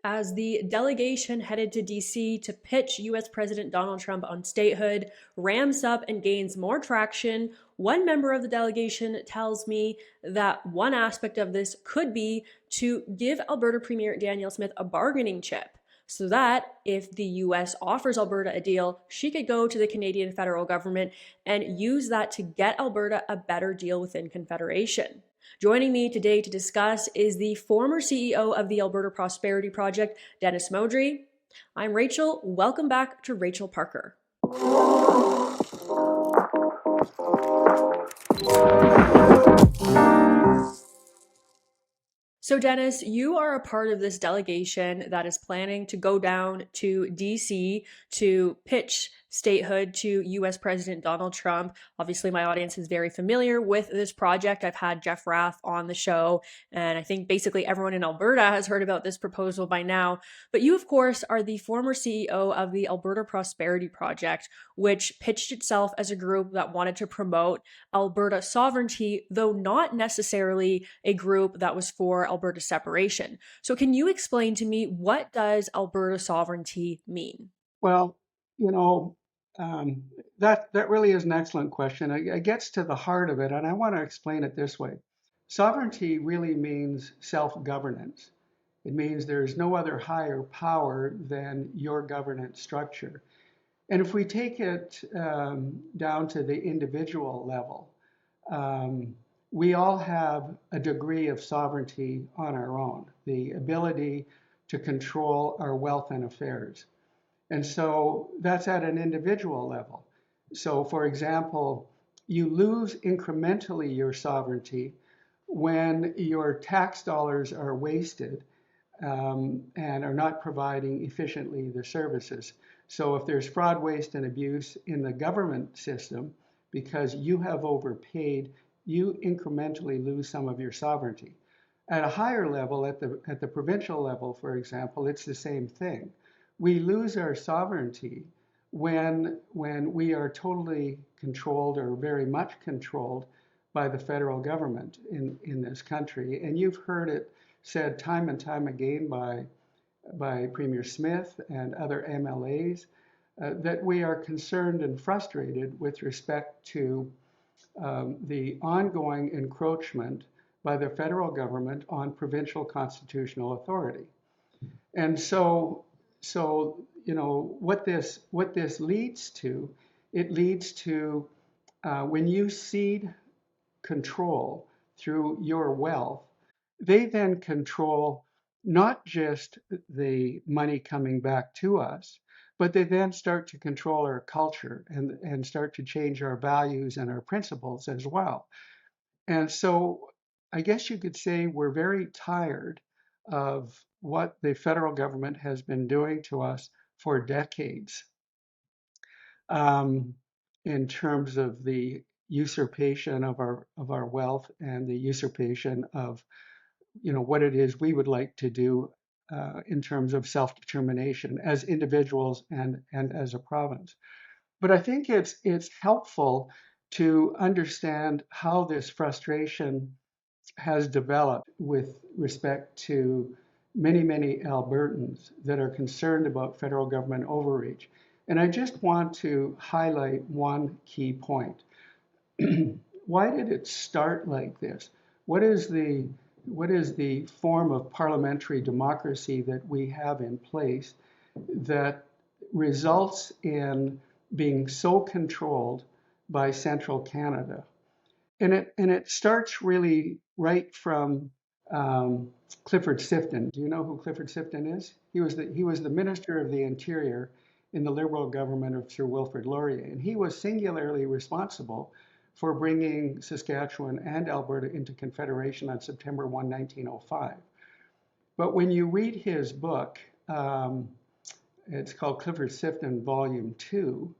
as the delegation headed to DC to pitch US President Donald Trump on statehood ramps up and gains more traction. One member of the delegation tells me that one aspect of this could be to give Alberta Premier Danielle Smith a bargaining chip so that if the US offers Alberta a deal, she could go to the Canadian federal government and use that to get Alberta a better deal within Confederation. Joining me today to discuss is the former CEO of the Alberta Prosperity Project, Dennis Modry. I'm Rachel. Welcome back to Rachel Parker. So, Dennis, you are a part of this delegation that is planning to go down to DC to pitch statehood to US President Donald Trump. Obviously, my audience is very familiar with this project. I've had Jeff Rath on the show, and I think basically everyone in Alberta has heard about this proposal by now. But you, of course, are the former CEO of the Alberta Prosperity Project, which pitched itself as a group that wanted to promote Alberta sovereignty, though not necessarily a group that was for Alberta separation. So can you explain to me, what does Alberta sovereignty mean? Well, you know, that really is an excellent question. It gets to the heart of it, and I want to explain it this way. Sovereignty really means self-governance. It means there's no other higher power than your governance structure. And if we take it down to the individual level, we all have a degree of sovereignty on our own, the ability to control our wealth and affairs. And so that's at an individual level. So, for example, you lose incrementally your sovereignty when your tax dollars are wasted and are not providing efficiently the services. So if there's fraud, waste, and abuse in the government system because you have overpaid, you incrementally lose some of your sovereignty. At a higher level, at the provincial level, for example, it's the same thing. We lose our sovereignty when we are totally controlled or very much controlled by the federal government in this country. And you've heard it said time and time again by Premier Smith and other MLAs that we are concerned and frustrated with respect to the ongoing encroachment by the federal government on provincial constitutional authority. And so you know what this leads to. It leads to when you cede control through your wealth, they then control not just the money coming back to us, but they then start to control our culture and start to change our values and our principles as well. And so I guess you could say we're very tired of what the federal government has been doing to us for decades in terms of the usurpation of our wealth and the usurpation of what it is we would like to do in terms of self-determination as individuals and as a province. But I think it's helpful to understand how this frustration has developed with respect to many Albertans that are concerned about federal government overreach. And I just want to highlight one key point. Why did it start like this? What is the form of parliamentary democracy that we have in place that results in being so controlled by central Canada? And it starts really right from Clifford Sifton. Do you know who Clifford Sifton is? He was the Minister of the Interior in the Liberal government of Sir Wilfrid Laurier, and he was singularly responsible for bringing Saskatchewan and Alberta into Confederation on September 1, 1905. But when you read his book, it's called Clifford Sifton Volume 2,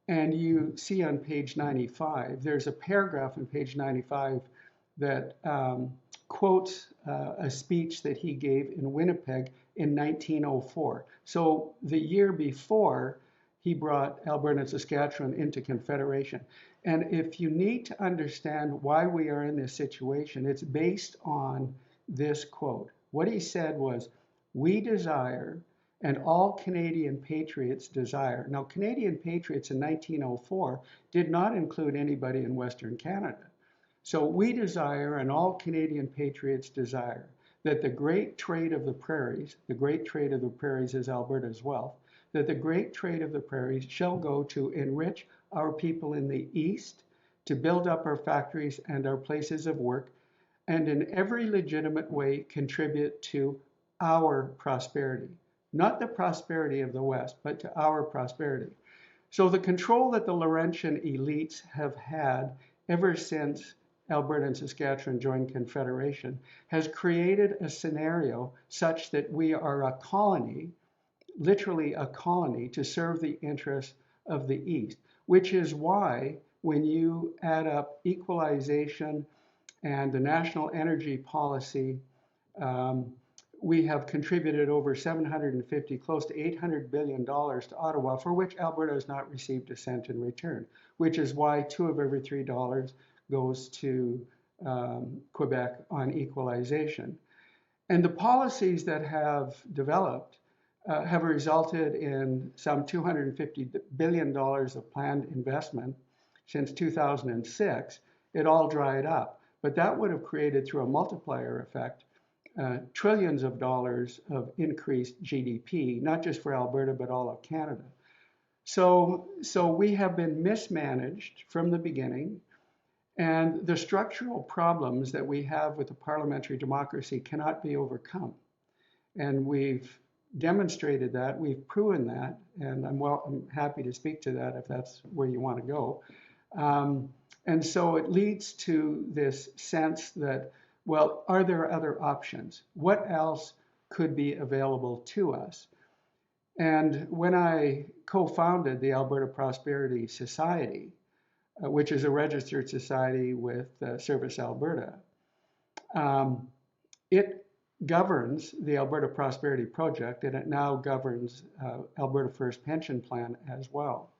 and you see on page 95, there's a paragraph on page 95 that quotes a speech that he gave in Winnipeg in 1904. So the year before he brought Alberta and Saskatchewan into Confederation. And if you need to understand why we are in this situation, it's based on this quote. What he said was, we desire, and all Canadian patriots desire. Now, Canadian patriots in 1904 did not include anybody in Western Canada. So we desire, and all Canadian patriots desire, that the great trade of the prairies, the great trade of the prairies is Alberta's wealth, that the great trade of the prairies shall go to enrich our people in the East, to build up our factories and our places of work, and in every legitimate way contribute to our prosperity. Not the prosperity of the West, but to our prosperity. So the control that the Laurentian elites have had ever since Alberta and Saskatchewan joined Confederation has created a scenario such that we are a colony, literally a colony, to serve the interests of the East, which is why when you add up equalization and the national energy policy, um, we have contributed over 750, close to $800 billion to Ottawa, for which Alberta has not received a cent in return, which is why $2 of every $3 goes to Quebec on equalization. And the policies that have developed have resulted in some $250 billion of planned investment since 2006. It all dried up. But that would have created, through a multiplier effect, trillions of dollars of increased GDP, not just for Alberta, but all of Canada. So we have been mismanaged from the beginning, and the structural problems that we have with the parliamentary democracy cannot be overcome. And we've demonstrated that, we've proven that, and I'm happy to speak to that if that's where you want to go. And so it leads to this sense that, well, are there other options? What else could be available to us? And when I co-founded the Alberta Prosperity Society, which is a registered society with Service Alberta, it governs the Alberta Prosperity Project, and it now governs Alberta First Pension Plan as well.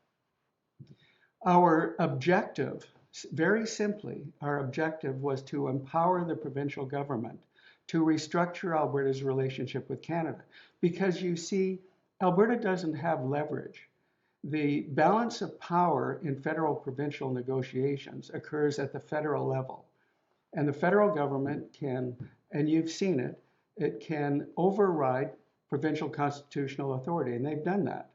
Our objective, very simply, our objective was to empower the provincial government to restructure Alberta's relationship with Canada. Because you see, Alberta doesn't have leverage. The balance of power in federal provincial negotiations occurs at the federal level. And the federal government can, and you've seen it, it can override provincial constitutional authority. And they've done that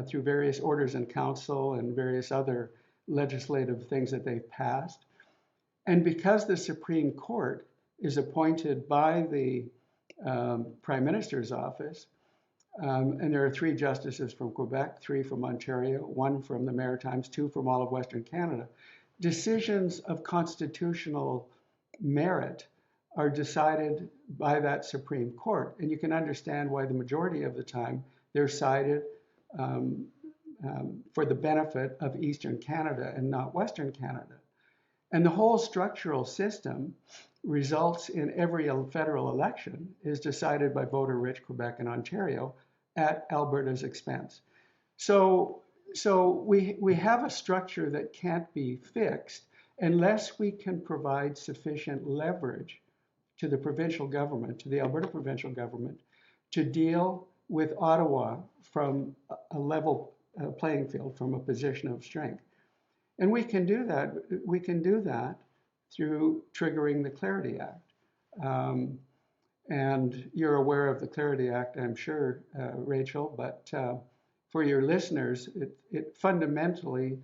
through various orders in council and various other legislative things that they've passed. And because the Supreme Court is appointed by the Prime Minister's office, and there are 3 justices from Quebec, 3 from Ontario, 1 from the Maritimes, 2 from all of Western Canada, decisions of constitutional merit are decided by that Supreme Court. And you can understand why the majority of the time they're cited for the benefit of Eastern Canada and not Western Canada. And the whole structural system results in every federal election is decided by voter-rich Quebec and Ontario at Alberta's expense. So we have a structure that can't be fixed unless we can provide sufficient leverage to the provincial government, to the Alberta provincial government, to deal with Ottawa from a level playing field, from a position of strength. And we can do that. We can do that through triggering the Clarity Act. And you're aware of the Clarity Act, I'm sure, Rachel, but for your listeners, it fundamentally,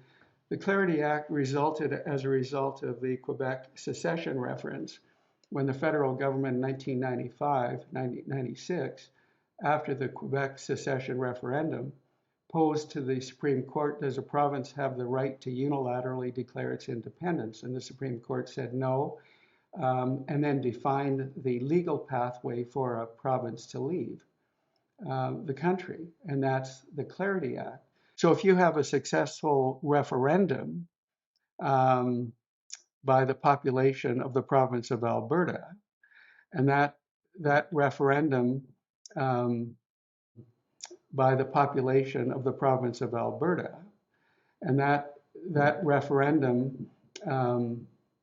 the Clarity Act resulted as a result of the Quebec secession reference when the federal government in 1995-96, after the Quebec secession referendum, posed to the Supreme Court, does a province have the right to unilaterally declare its independence? And the Supreme Court said no, and then defined the legal pathway for a province to leave the country, and that's the Clarity Act. So if you have a successful referendum by the population of the province of Alberta, and that referendum by the population of the province of Alberta, and that referendum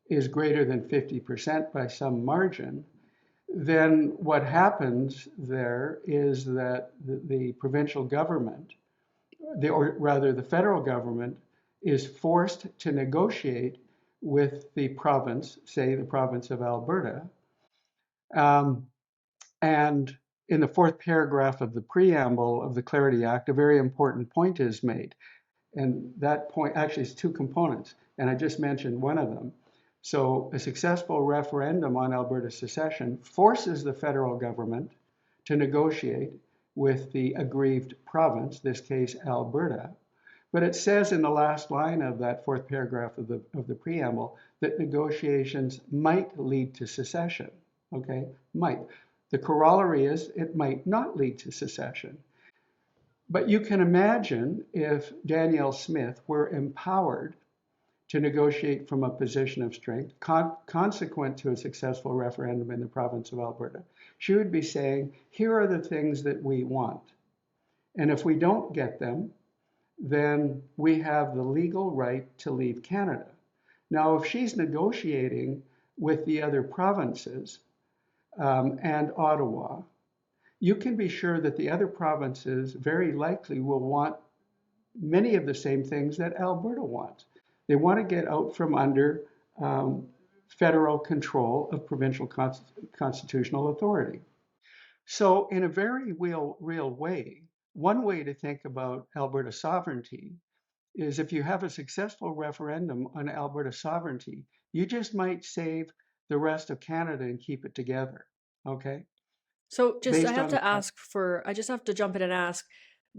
is greater than 50% by some margin, then what happens there is that the provincial government, or rather the federal government, is forced to negotiate with the province, say the province of Alberta. Um, and in the fourth paragraph of the preamble of the Clarity Act, a very important point is made. And that point actually is two components, and I just mentioned one of them. So a successful referendum on Alberta secession forces the federal government to negotiate with the aggrieved province, this case Alberta. But it says in the last line of that fourth paragraph of the preamble that negotiations might lead to secession. Okay, might. The corollary is it might not lead to secession. But you can imagine if Danielle Smith were empowered to negotiate from a position of strength, consequent to a successful referendum in the province of Alberta. She would be saying, here are the things that we want. And if we don't get them, then we have the legal right to leave Canada. Now, if she's negotiating with the other provinces and Ottawa, you can be sure that the other provinces very likely will want many of the same things that Alberta wants. They want to get out from under federal control of provincial constitutional authority. So, in a very real way, one way to think about Alberta sovereignty is if you have a successful referendum on Alberta sovereignty, you just might save the rest of Canada and keep it together. Okay? So just Based on I just have to jump in and ask,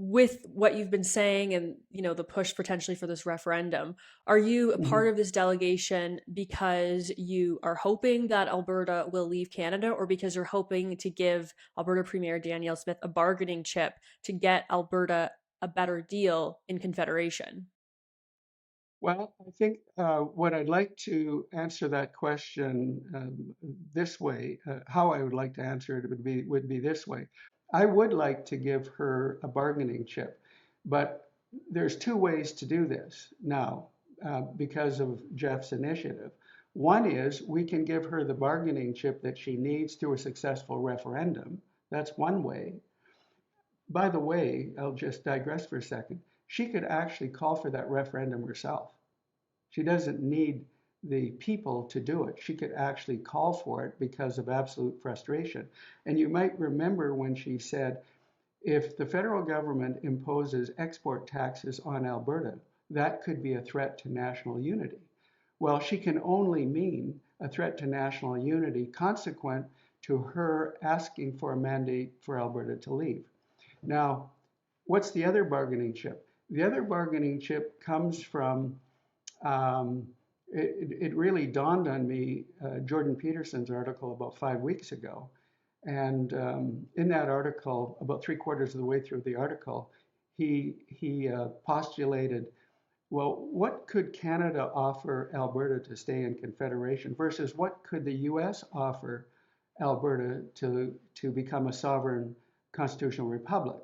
with what you've been saying and the push potentially for this referendum, are you a part Mhm. of this delegation because you are hoping that Alberta will leave Canada, or because you're hoping to give Alberta Premier Danielle Smith a bargaining chip to get Alberta a better deal in confederation? Well, I think what I'd like to answer that question this way, how I would like to answer it would be this way. I would like to give her a bargaining chip, but there's two ways to do this now because of Jeff's initiative. One is we can give her the bargaining chip that she needs through a successful referendum. That's one way. By the way, I'll just digress for a second. She could actually call for that referendum herself. She doesn't need the people to do it. She could actually call for it because of absolute frustration. And you might remember when she said, if the federal government imposes export taxes on Alberta, that could be a threat to national unity. Well, she can only mean a threat to national unity consequent to her asking for a mandate for Alberta to leave. Now, what's the other bargaining chip? The other bargaining chip comes from um, it really dawned on me, Jordan Peterson's article about 5 weeks ago. And in that article, about three-quarters of the way through the article, he postulated, well, what could Canada offer Alberta to stay in Confederation versus what could the US offer Alberta to become a sovereign constitutional republic?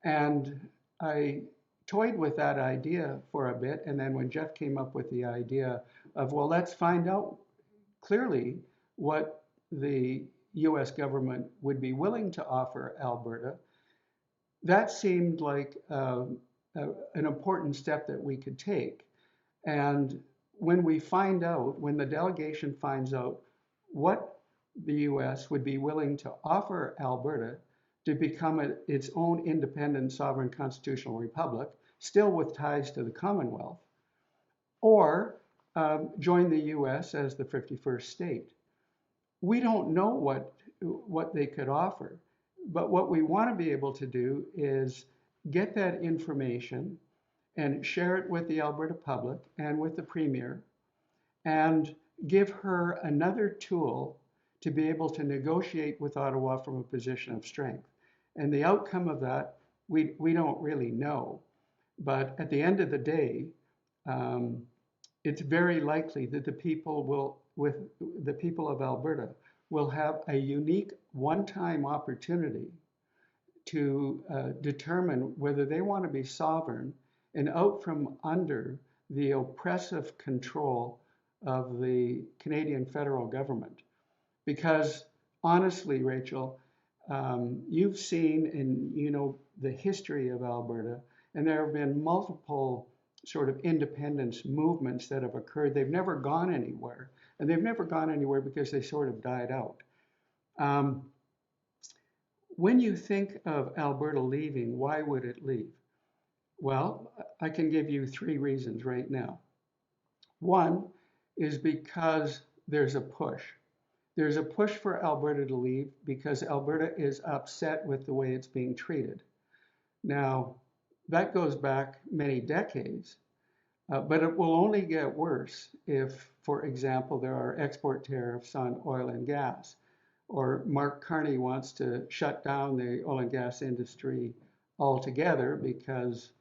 And I toyed with that idea for a bit. And then when Jeff came up with the idea of, well, let's find out clearly what the US government would be willing to offer Alberta, that seemed like an important step that we could take. And when the delegation finds out what the US would be willing to offer Alberta to become its own independent sovereign constitutional republic, still with ties to the Commonwealth, or join the US as the 51st state. We don't know what they could offer, but what we want to be able to do is get that information and share it with the Alberta public and with the Premier and give her another tool to be able to negotiate with Ottawa from a position of strength. And the outcome of that, we don't really know. But at the end of the day, um, it's very likely that the people of Alberta will have a unique one-time opportunity to determine whether they want to be sovereign and out from under the oppressive control of the Canadian federal government. Because honestly, Rachel, you've seen and you know the history of Alberta, and there have been multiple sort of independence movements that have occurred. They've never gone anywhere, and they've never gone anywhere because they sort of died out. Um, when you think of Alberta leaving, why would it leave? Well, I can give you three reasons right now. One is because there's a push. There's a push for Alberta to leave because Alberta is upset with the way it's being treated. Now, that goes back many decades, but it will only get worse if, for example, there are export tariffs on oil and gas, or Mark Carney wants to shut down the oil and gas industry altogether because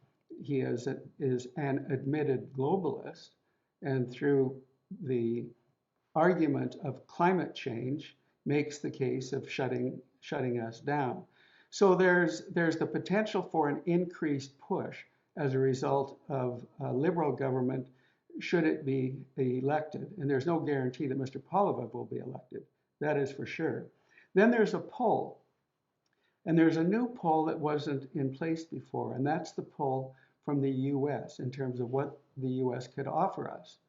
is an admitted globalist, and through the argument of climate change makes the case of shutting us down. So there's the potential for an increased push as a result of a liberal government should it be elected. And there's no guarantee that Mr. Polyev will be elected. That is for sure. Then there's a pull. And there's a new pull that wasn't in place before, and that's the pull from the US in terms of what the US could offer us.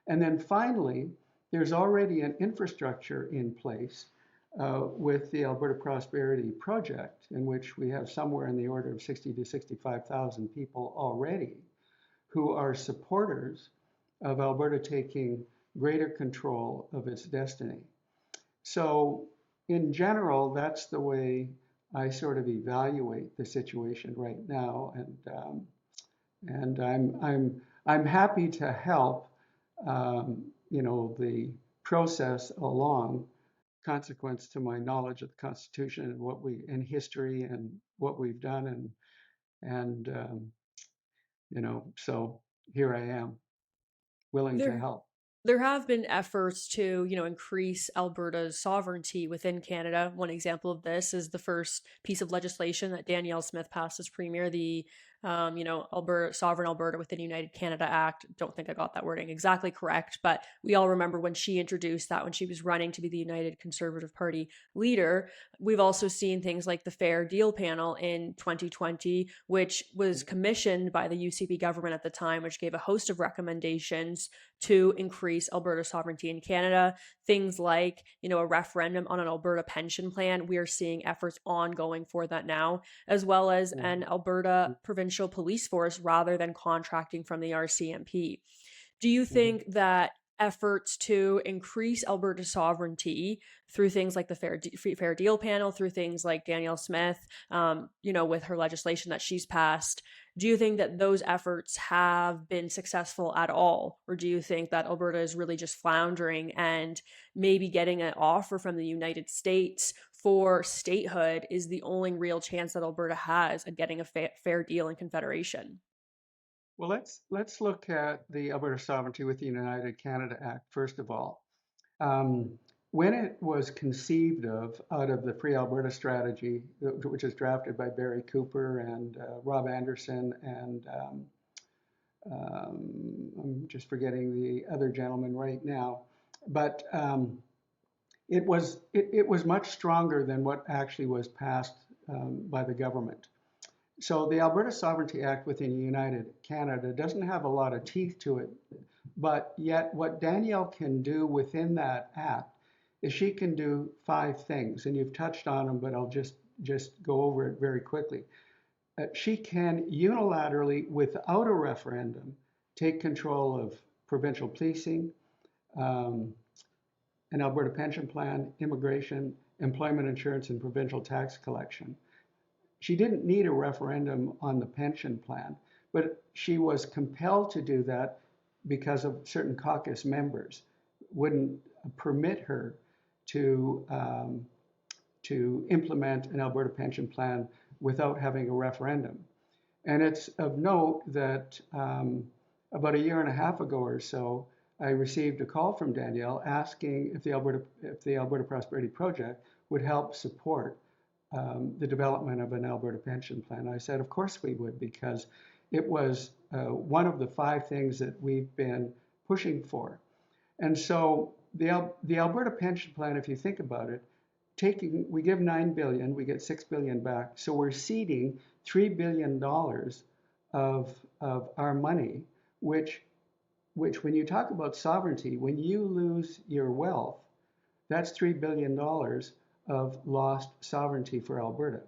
And then finally, there's already an infrastructure in place with the Alberta Prosperity Project, in which we have somewhere in the order of 60 to 65,000 people already who are supporters of Alberta taking greater control of its destiny. So in general, that's the way I sort of evaluate the situation right now, and I'm happy to help, the process along, consequence to my knowledge of the Constitution and what we in history and what we've done, and so here I am, willing to There help. there have been efforts to, increase Alberta's sovereignty within Canada. One example of this is the first piece of legislation that Danielle Smith passed as premier, the Alberta Sovereign Alberta within United Canada Act. Don't think I got that wording exactly correct, but we all remember when she introduced that when she was running to be the United Conservative Party leader. We've also seen things like the Fair Deal panel in 2020, which was commissioned by the UCP government at the time, which gave a host of recommendations to increase Alberta sovereignty in Canada. Things like, a referendum on an Alberta pension plan. We are seeing efforts ongoing for that now, as well as an Alberta provincial police force rather than contracting from the RCMP. Do you think that efforts to increase Alberta sovereignty through things like the Fair Deal panel, through things like Danielle Smith, with her legislation that she's passed, do you think that those efforts have been successful at all? Or do you think that Alberta is really just floundering and maybe getting an offer from the United States for statehood is the only real chance that Alberta has at getting a fair deal in confederation? Well, let's look at the Alberta Sovereignty with the United Canada Act first of all. When it was conceived of out of the Free Alberta Strategy, which is drafted by Barry Cooper and Rob Anderson, and I'm just forgetting the other gentleman right now, but it was much stronger than what actually was passed by the government. So the Alberta Sovereignty Act within United Canada doesn't have a lot of teeth to it, but yet what Danielle can do within that act is she can do five things, and you've touched on them, but I'll just go over it very quickly. She can unilaterally, without a referendum, take control of provincial policing, um, an Alberta pension plan, immigration, employment insurance, and provincial tax collection. She didn't need a referendum on the pension plan, but she was compelled to do that because of certain caucus members wouldn't permit her to implement an Alberta pension plan without having a referendum. And it's of note that about a year and a half ago or so, I received a call from Danielle asking if the Alberta Prosperity Project would help support the development of an Alberta pension plan. I said, of course we would, because it was one of the five things that we've been pushing for. And so the Alberta pension plan, if you think about it, we give 9 billion, we get 6 billion back. So we're ceding $3 billion of our money, which when you talk about sovereignty, when you lose your wealth, that's $3 billion of lost sovereignty for Alberta.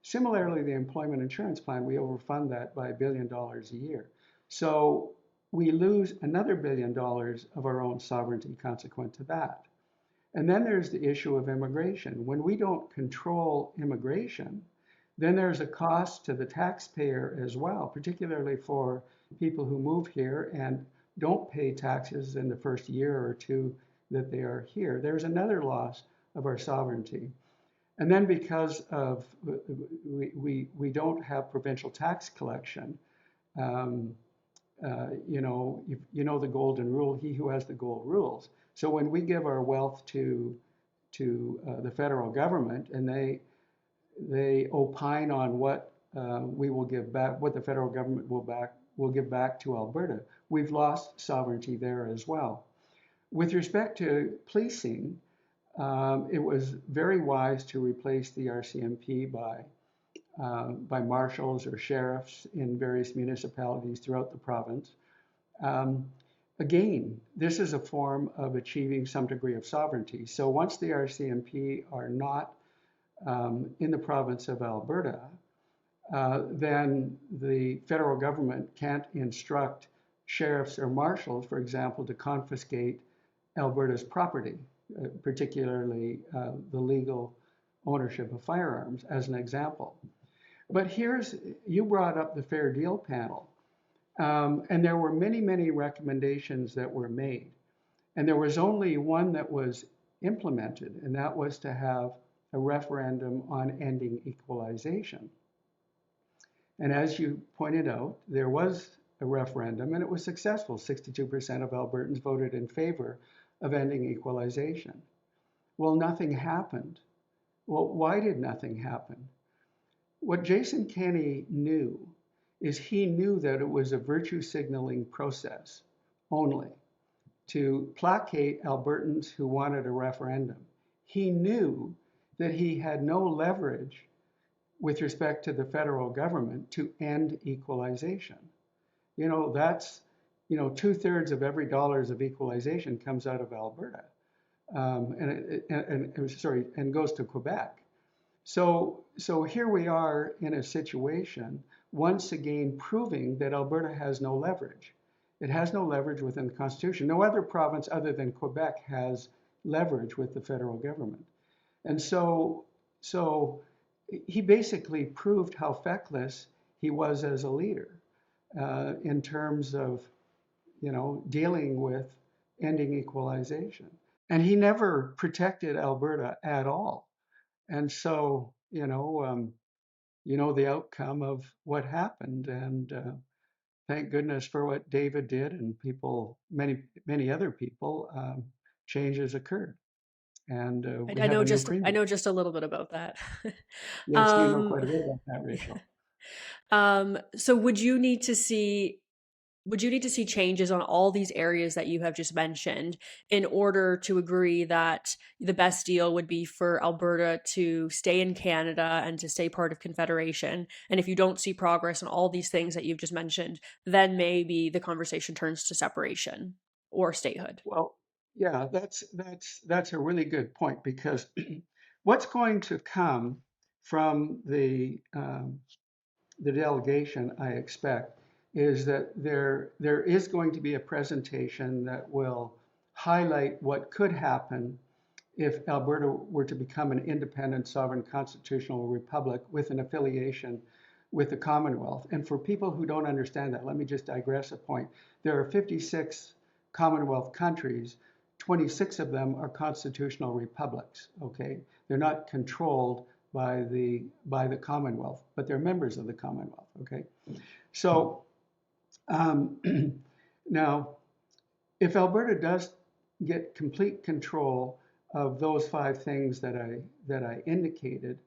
Similarly, the employment insurance plan, we overfund that by $1 billion a year. So we lose another $1 billion of our own sovereignty consequent to that. And then there's the issue of immigration. When we don't control immigration, then there's a cost to the taxpayer as well, particularly for people who move here and don't pay taxes in the first year or two that they are here. There's another loss of our sovereignty. And then because of we don't have provincial tax collection, um, you know the golden rule: he who has the gold rules. So when we give our wealth to the federal government, and they opine on what we will give back, what the federal government will give back to Alberta, we've lost sovereignty there as well. With respect to policing, it was very wise to replace the RCMP by marshals or sheriffs in various municipalities throughout the province. Um, Again, this is a form of achieving some degree of sovereignty. So once the RCMP are not in the province of Alberta, then the federal government can't instruct sheriffs or marshals, for example, to confiscate Alberta's property, particularly the legal ownership of firearms, as an example. But you brought up the Fair Deal panel, and there were many, many recommendations that were made. And there was only one that was implemented, and that was to have a referendum on ending equalization. And as you pointed out, there was a referendum and it was successful. 62% of Albertans voted in favor of ending equalization. Well, nothing happened. Well, why did nothing happen? What Jason Kenney knew is he knew that it was a virtue signaling process only to placate Albertans who wanted a referendum. He knew that he had no leverage with respect to the federal government to end equalization. That's, 2/3 of every dollars of equalization comes out of Alberta, and goes to Quebec. So here we are in a situation, once again proving that Alberta has no leverage. It has no leverage within the Constitution. No other province other than Quebec has leverage with the federal government. And so he basically proved how feckless he was as a leader in terms of, dealing with ending equalization. And he never protected Alberta at all. And so, the outcome of what happened. And thank goodness for what David did and many other people. Changes occurred, and we I have know a new just I premier. know just a little bit about that. Yes, you know um, quite a bit about that, Rachel. so would you need to see changes on all these areas that you have just mentioned in order to agree that the best deal would be for Alberta to stay in Canada and to stay part of Confederation? And if you don't see progress on all these things that you've just mentioned, then maybe the conversation turns to separation or statehood. Well, yeah, that's a really good point because what's going to come from the delegation, I expect, is that there is going to be a presentation that will highlight what could happen if Alberta were to become an independent, sovereign, constitutional republic with an affiliation with the Commonwealth. And for people who don't understand that, let me just digress a point. There are 56 Commonwealth countries. 26 of them are constitutional republics. Okay, they're not controlled by the Commonwealth, but they're members of the Commonwealth. Okay, so um, now if Alberta does get complete control of those five things that I indicated,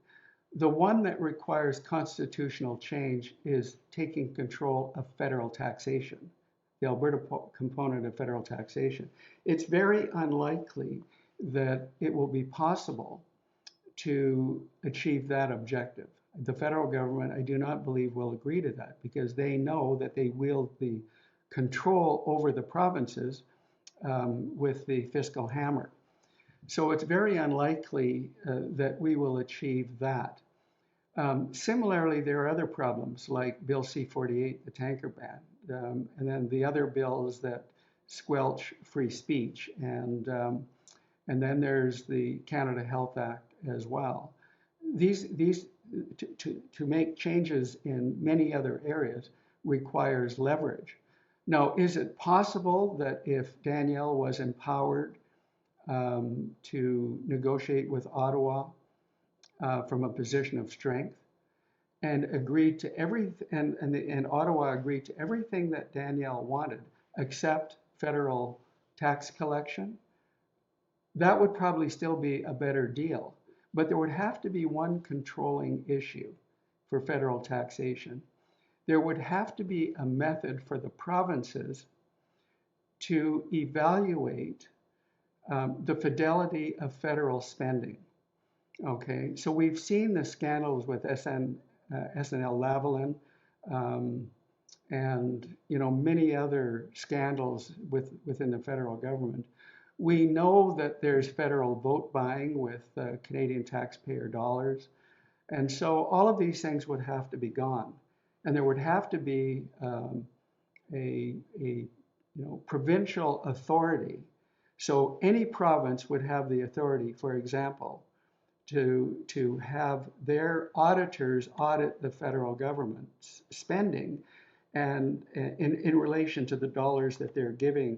the one that requires constitutional change is taking control of federal taxation, the Alberta component of federal taxation. It's very unlikely that it will be possible to achieve that objective. The federal government, I do not believe, will agree to that because they know that they wield the control over the provinces with the fiscal hammer. So it's very unlikely that we will achieve that. Similarly, there are other problems like Bill C-48, the tanker ban, and then the other bills that squelch free speech, and then there's the Canada Health Act as well. These to make changes in many other areas requires leverage. Now, is it possible that if Danielle was empowered to negotiate with Ottawa from a position of strength and agreed to everything, and Ottawa agreed to everything that Danielle wanted, except federal tax collection, that would probably still be a better deal. But there would have to be one controlling issue for federal taxation. There would have to be a method for the provinces to evaluate the fidelity of federal spending. Okay, so we've seen the scandals with SNL-Lavalin, and many other scandals within the federal government. We know that there's federal vote buying with Canadian taxpayer dollars, and so all of these things would have to be gone, and there would have to be a provincial authority. So any province would have the authority, for example, to have their auditors audit the federal government's spending and in relation to the dollars that they're giving,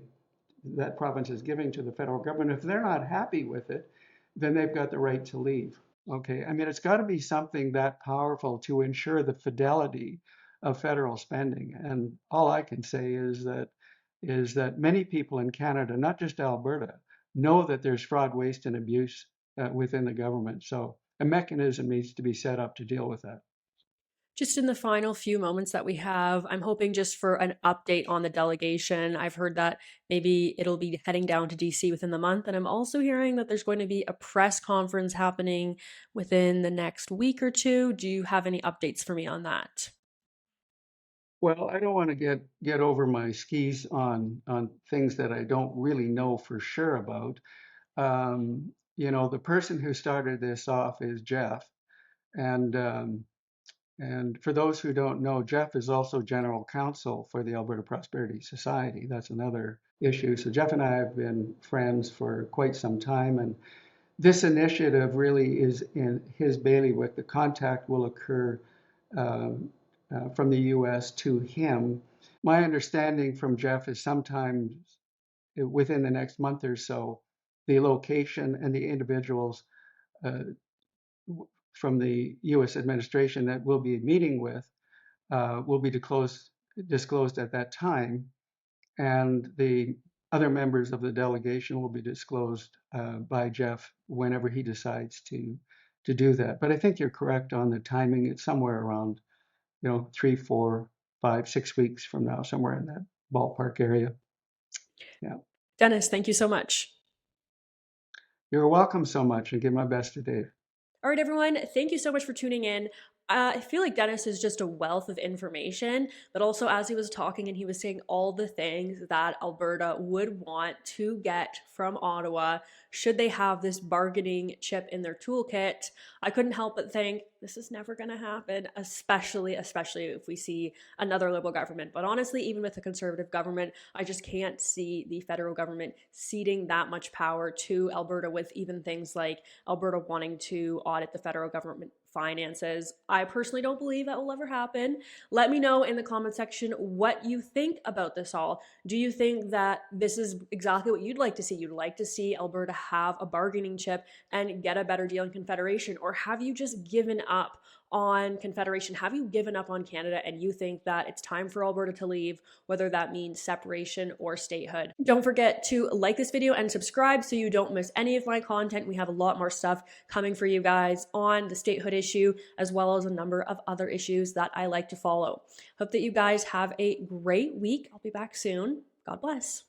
that province is giving to the federal government. If they're not happy with it, then they've got the right to leave. Okay, I mean, it's got to be something that powerful to ensure the fidelity of federal spending. And all I can say is that many people in Canada, not just Alberta, know that there's fraud, waste, and abuse within the government. So a mechanism needs to be set up to deal with that. Just in the final few moments that we have, I'm hoping just for an update on the delegation. I've heard that maybe it'll be heading down to DC within the month. And I'm also hearing that there's going to be a press conference happening within the next week or two. Do you have any updates for me on that? Well, I don't want to get over my skis on things that I don't really know for sure about. The person who started this off is Jeff, and and for those who don't know, Jeff is also general counsel for the Alberta Prosperity Society. That's another issue. So Jeff and I have been friends for quite some time, and this initiative really is in his bailiwick. The contact will occur from the U.S. to him. My understanding from Jeff is sometimes within the next month or so, the location and the individuals uh, from the U.S. administration that we'll be meeting with will be disclosed at that time, and the other members of the delegation will be disclosed by Jeff whenever he decides to do that. But I think you're correct on the timing. It's somewhere around 3, 4, 5, 6 weeks from now, somewhere in that ballpark area. Yeah. Dennis, thank you so much. You're welcome so much, and give my best to Dave. All right, everyone, thank you so much for tuning in. I feel like Dennis is just a wealth of information, but also as he was talking and he was saying all the things that Alberta would want to get from Ottawa should they have this bargaining chip in their toolkit, I couldn't help but think this is never going to happen, especially if we see another Liberal government. But honestly, even with a Conservative government, I just can't see the federal government ceding that much power to Alberta with even things like Alberta wanting to audit the federal government finances. I personally don't believe that will ever happen. Let me know in the comment section what you think about this all. Do you think that this is exactly what you'd like to see? You'd like to see Alberta have a bargaining chip and get a better deal in Confederation? Or have you just given up on Confederation? Have you given up on Canada and you think that it's time for Alberta to leave, whether that means separation or statehood? Don't forget to like this video and subscribe so you don't miss any of my content. We have a lot more stuff coming for you guys on the statehood issue, as well as a number of other issues that I like to follow. Hope that you guys have a great week. I'll be back soon. God bless.